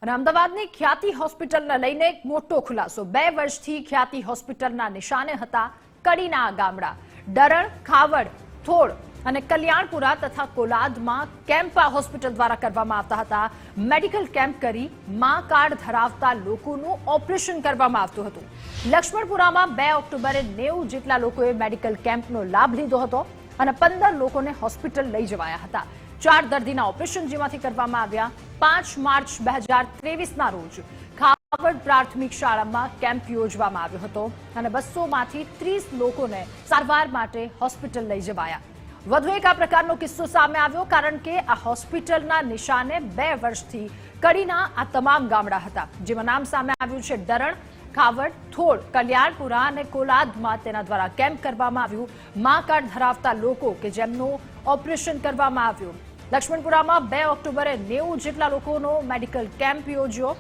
અને અમદાવાદની ખ્યાતિ હોસ્પિટલને લઈને એક મોટો ખુલાસો। 2 વર્ષથી ખ્યાતિ હોસ્પિટલના નિશાને હતા કડીના ગામડા। ડરણ, ખાવડ, થોડ અને કલ્યાણપુરા તથા કોલાદમાં કેમ્પ આ હોસ્પિટલ દ્વારા કરવામાં આવતા હતા। મેડિકલ કેમ્પ કરી મા કાર્ડ ધરાવતા લોકોનું ઓપરેશન કરવામાં આવતું હતું। લક્ષ્મણપુરામાં 2 ઓક્ટોબરે 90 જેટલા લોકોએ મેડિકલ કેમ્પનો લાભ લીધો હતો અને 15 લોકોને હોસ્પિટલ લઈ જવાયા હતા। 4 દર્દીના ઓપરેશન જેમાંથી કરવામાં આવ્યા। 5 માર્ચ 2023ના રોજ ખાવડ પ્રાથમિક શાળામાં કેમ્પ યોજવામાં આવ્યો હતો અને 200માંથી 30 લોકોને સારવાર માટે હોસ્પિટલ લઈ જવાયા। વધુ એક આ પ્રકારનો કિસ્સો સામે આવ્યો કારણ કે આ હોસ્પિટલના નિશાને 2 વર્ષથી કડીના આ તમામ ગામડા હતા, જેમાં નામ સામે આવ્યું છે ડરણ, ખાવડ, થોડ, કલ્યાણપુરા અને કોલાદમાં તેના દ્વારા કેમ્પ કરવામાં આવ્યું મા કાર્ડ ધરાવતા લોકો કે જેમનું ઓપરેશન કરવામાં આવ્યું। લક્ષ્મણપુરામાં 2 ઓક્ટોબરે 90 જેટલા લોકોનો મેડિકલ કેમ્પ યોજ્યો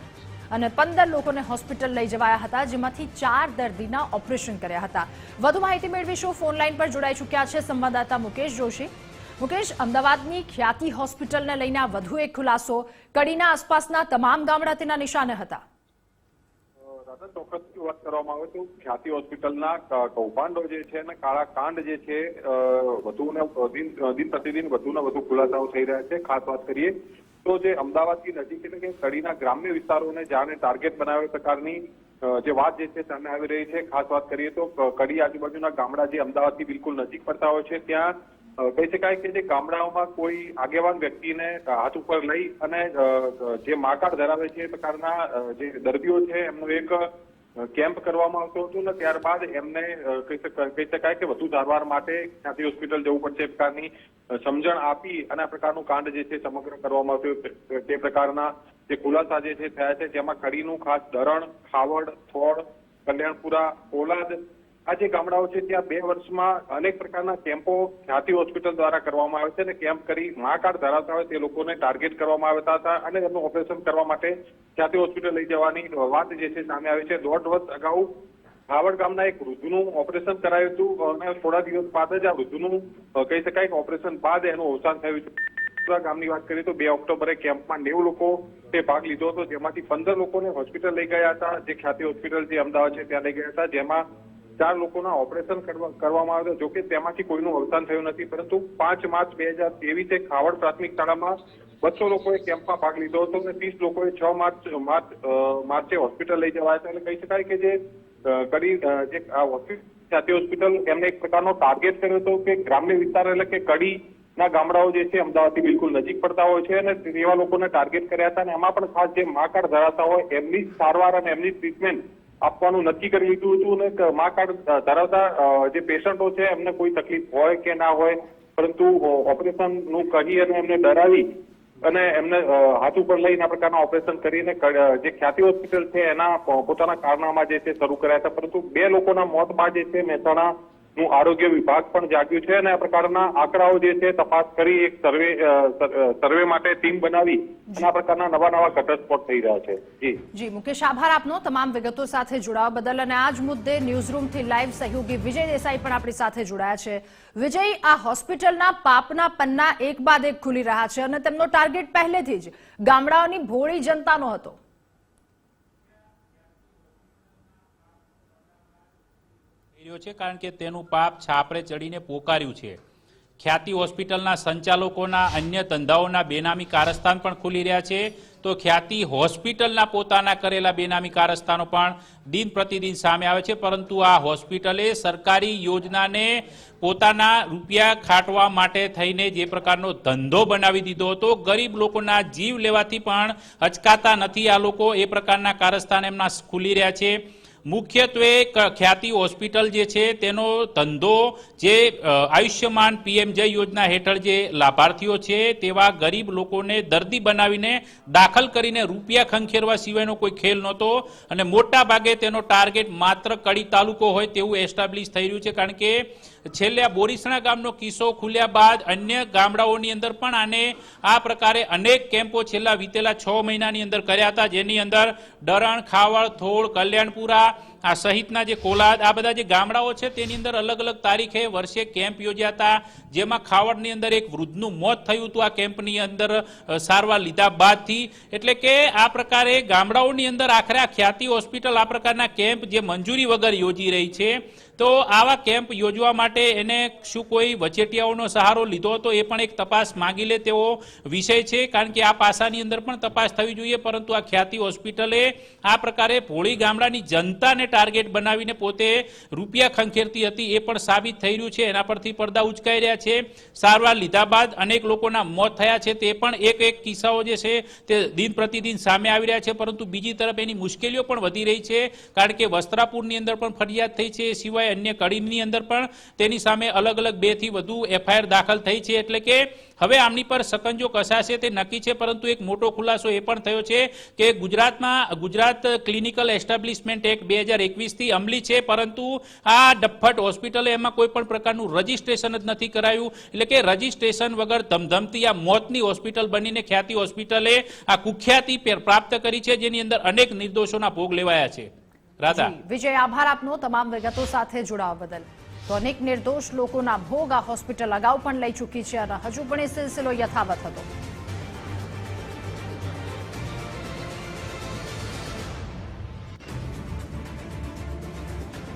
અને 15 લોકોને હોસ્પિટલ લઈ જવાયા હતા, જેમાંથી 4 દર્દીના ઓપરેશન કર્યા હતા। વધુ માહિતી મેળવીશું। ફોન લાઈન પર જોડાઈ ચૂક્યા છે સંવાદદાતા મુકેશ જોશી। મુકેશ, અમદાવાદની ખ્યાતિ હોસ્પિટલને લઈને વધુ એક ખુલાસો। કડીના આસપાસના તમામ ગામડા તેના નિશાને હતા। ચોક્કસ વાત કરવામાં આવે તો ખ્યાતિ હોસ્પિટલના કૌભાંડો જે છે અને કાળા કાંડ જે છે દિન પ્રતિદિન વધુ ને વધુ ખુલાસાઓ થઈ રહ્યા છે। ખાસ વાત કરીએ તો જે અમદાવાદની નજીક એટલે કે કડીના ગ્રામ્ય વિસ્તારોને જાણે ટાર્ગેટ બનાવે પ્રકારની જે વાત જે છે સામે આવી રહી છે। ખાસ વાત કરીએ તો કડી આજુબાજુના ગામડા જે અમદાવાદથી બિલકુલ નજીક પડતા હોય છે ત્યાં કહી શકાય કે જે ગામડાઓમાં કોઈ આગેવાન વ્યક્તિને હાથ ઉપર લઈ અને જે મા કાર્ડ ધરાવે છે એ પ્રકારના જે દર્દીઓ છે એમનો એક કેમ્પ કરવામાં આવતો હતો ને ત્યારબાદ એમને કહી શકાય કે વધુ સારવાર માટે ખ્યાતિ હોસ્પિટલ જવું પડશે એ પ્રકારની સમજણ આપી અને આ પ્રકારનું કાંડ જે છે સમગ્ર કરવામાં આવ્યું તે પ્રકારના જે ખુલાસા જે છે થયા છે, જેમાં કડીનું ખાસ ધરણ, ખાવડ, થોડ, કલ્યાણપુરા, કોલાદ આ જે ગામડાઓ છે ત્યાં 2 વર્ષમાં અનેક પ્રકારના કેમ્પો ખ્યાતિ હોસ્પિટલ દ્વારા કરવામાં આવે છે અને કેમ્પ કરી મા કાર્ડ ધરાવતા હોય તે લોકોને ટાર્ગેટ કરવામાં આવતા હતા અને તેમનું ઓપરેશન કરવા માટે ખ્યાતિ હોસ્પિટલ લઈ જવાની વાત જે છે સામે આવી છે। 1.5 વર્ષ અગાઉ ખાવડ ગામના એક વૃદ્ધનું ઓપરેશન કરાયું હતું અને થોડા દિવસ બાદ જ આ વૃદ્ધનું કહી શકાય કે ઓપરેશન બાદ એનું અવસાન થયું છે। ગામની વાત કરીએ તો 2 ઓક્ટોબરે કેમ્પમાં 90 લોકો તે ભાગ લીધો હતો, જેમાંથી 15 લોકોને હોસ્પિટલ લઈ ગયા હતા, જે ખ્યાતિ હોસ્પિટલ જે અમદાવાદ છે ત્યાં લઈ ગયા હતા, જેમાં 4 લોકોના ઓપરેશન કરવામાં આવ્યા। જોકે તેમાંથી કોઈનું અવસાન થયું નથી, પરંતુ 5 માર્ચ 2023 ખાવડ પ્રાથમિક શાળામાં 200 લોકોએ કેમ્પમાં ભાગ લીધો હતો અને 30 લોકોએ 6 માર્ચે હોસ્પિટલ લઈ જવાયા હતા। એટલે કહી શકાય કે જે કડી જે ખ્યાતિ હોસ્પિટલ એમને એક પ્રકારનો ટાર્ગેટ કર્યો હતો કે ગ્રામ્ય વિસ્તાર એટલે કે કડીના ગામડાઓ જે છે અમદાવાદથી બિલકુલ નજીક પડતા હોય છે અને એવા લોકોને ટાર્ગેટ કર્યા હતા અને એમાં પણ ખાસ જે મા કાર્ડ ધરાવતા હોય એમની સારવાર અને એમની ટ્રીટમેન્ટ આપવાનું નક્કી કરી લીધું હતું અને મા કાર્ડ ધરાવતા જે પેશન્ટો છે એમને કોઈ તકલીફ હોય કે ના હોય, પરંતુ ઓપરેશનનું કહી અને એમને ડરાવી અને એમને હાથ ઉપર લઈને આ પ્રકારના ઓપરેશન કરીને જે ખ્યાતિ હોસ્પિટલ છે એના પોતાના કારનામા જે છે શરૂ કર્યા હતા, પરંતુ 2 લોકોના મોત બાદ જે છે મહેસાણાનું આરોગ્ય વિભાગ પણ જાગ્યું છે અને આ પ્રકારના આંકડાઓ જે છે તપાસ કરી એક સર્વે માટે ટીમ બનાવી અને આ પ્રકારના નવા ઘટસ્ફોટ થઈ રહ્યા છે। જી મુકેશ, આભાર આપનો તમામ વિગતો સાથે જોડાવા બદલ। અને આ જ મુદ્દે ન્યૂઝરૂમથી લાઈવ સહયોગી વિજય દેસાઈ પણ આપણી સાથે જોડાયા છે। વિજય, આ હોસ્પિટલના પાપના પન્ના એક બાદ એક ખુલી રહ્યા છે અને તેમનો ટાર્ગેટ પહેલેથી જ ગામડાઓની ભોળી જનતાનો હતો। કારણ કે તેનું પાપ છાપરે ચડીને પોકાર્યું છે। ખ્યાતિ હોસ્પિટલના સંચાલકોના અન્ય ધંધાઓના બેનામી કારસ્તાન પણ ખુલી રહ્યા છે, તો ખ્યાતિ હોસ્પિટલના પોતાના કરેલા બેનામી કારસ્તાનો પણ દિન પ્રતિદિન સામે આવે છે। પરંતુ આ હોસ્પિટલે સરકારી યોજનાને પોતાના રૂપિયા ખાટવા માટે થઈને જે પ્રકારનો ધંધો બનાવી દીધો હતો, ગરીબ લોકોના જીવ લેવાથી પણ અચકાતા નથી આ લોકો, એ પ્રકારના કારસ્તાન એમના ખુલી રહ્યા છે। મુખ્યત્વે ખ્યાતિ હોસ્પિટલ જે છે તેનો ધંધો જે આયુષ્યમાન પીએમજય યોજના હેઠળ જે લાભાર્થીઓ છે તેવા ગરીબ લોકોને દર્દી બનાવીને દાખલ કરીને રૂપિયા ખંખેરવા સિવાયનો કોઈ ખેલ નહોતો અને મોટા ભાગે તેનો ટાર્ગેટ માત્ર કડી તાલુકો હોય તેવું એસ્ટાબ્લિશ થઈ રહ્યું છે। કારણ કે છેલ્લે બોરીસણા ગામનો કિસ્સો ખુલ્યા બાદ અન્ય ગામડાઓની અંદર પણ આને આ પ્રકારે અનેક કેમ્પો છેલ્લા વીતેલા 6 મહિનાની અંદર કર્યા હતા, જેની અંદર ડરણ, ખાવડ, થોડ, કલ્યાણપુરા આ સહિતના જે કોલાદ આ બધા જે ગામડાઓ છે તેની અંદર અલગ અલગ તારીખે વર્ષે કેમ્પ યોજ્યા હતા, જેમાં ખાવડની અંદર એક વૃદ્ધનું મોત થયું હતું આ કેમ્પની અંદર સારવાર લીધા બાદથી. એટલે કે આ પ્રકારે ગામડાઓની અંદર આખરે આ ખ્યાતિ હોસ્પિટલ આ પ્રકારના કેમ્પ જે મંજૂરી વગર યોજી રહી છે. તો આવા કેમ્પ યોજવા માટે એને શું કોઈ વચેટિયાઓનો સહારો લીધો હતો એ પણ એક તપાસ માંગી લે તેવો વિષય છે, કારણ કે આ પાસાની અંદર પણ તપાસ થવી જોઈએ. પરંતુ આ ખ્યાતિ હોસ્પિટલે આ પ્રકારે ભોળી ગામડાની જનતાને ટાર્ગેટ બનાવીને પોતે રૂપિયા ખંખેરતી હતી એ પણ સાબિત થઈ રહ્યું છે. એના પરથી પડદા ઉચકાઈ રહ્યા છે. સારવાર લીધા બાદ અનેક લોકોના મોત થયા છે તે પણ એક કિસ્સાઓ જે છે તે દિન પ્રતિદિન સામે આવી રહ્યા છે. પરંતુ બીજી તરફ એની મુશ્કેલીઓ પણ વધી રહી છે, કારણ કે વસ્ત્રાપુરની અંદર પણ ફરિયાદ થઈ છે, સિવાય અન્ય કડીની અંદર પણ તેની સામે અલગ અલગ 2 થી વધુ એફઆઈઆર દાખલ થઈ છે. એટલે કે હવે આમની પર શકંજો કસાશે તે નક્કી છે. પરંતુ એક મોટો ખુલાસો એ પણ થયો છે કે ગુજરાત ક્લિનિકલ એસ્ટાબ્લિશમેન્ટ એક્ટ 2021 થી અમલી છે, પરંતુ આ ડફ્ફટ હોસ્પિટલે એમાં કોઈ પણ પ્રકારનું રજીસ્ટ્રેશન જ નથી કરાયું. એટલે કે રજીસ્ટ્રેશન વગર ધમધમતી આ મોતની હોસ્પિટલ બનીને ખ્યાતિ હોસ્પિટલે આ કુખ્યાતિ પ્રાપ્ત કરી છે, જેની અંદર અનેક નિર્દોષોના ભોગ લેવાયા છે. રાધા. વિજય, આભાર આપનો તમામ વિગતો સાથે જોડાવા બદલ. તો અનેક નિર્દોષ લોકોના ભોગ આ હોસ્પિટલ અગાઉ પણ લઈ ચૂકી છે અને હજુ પણ એ સિલસિલો યથાવત હતો.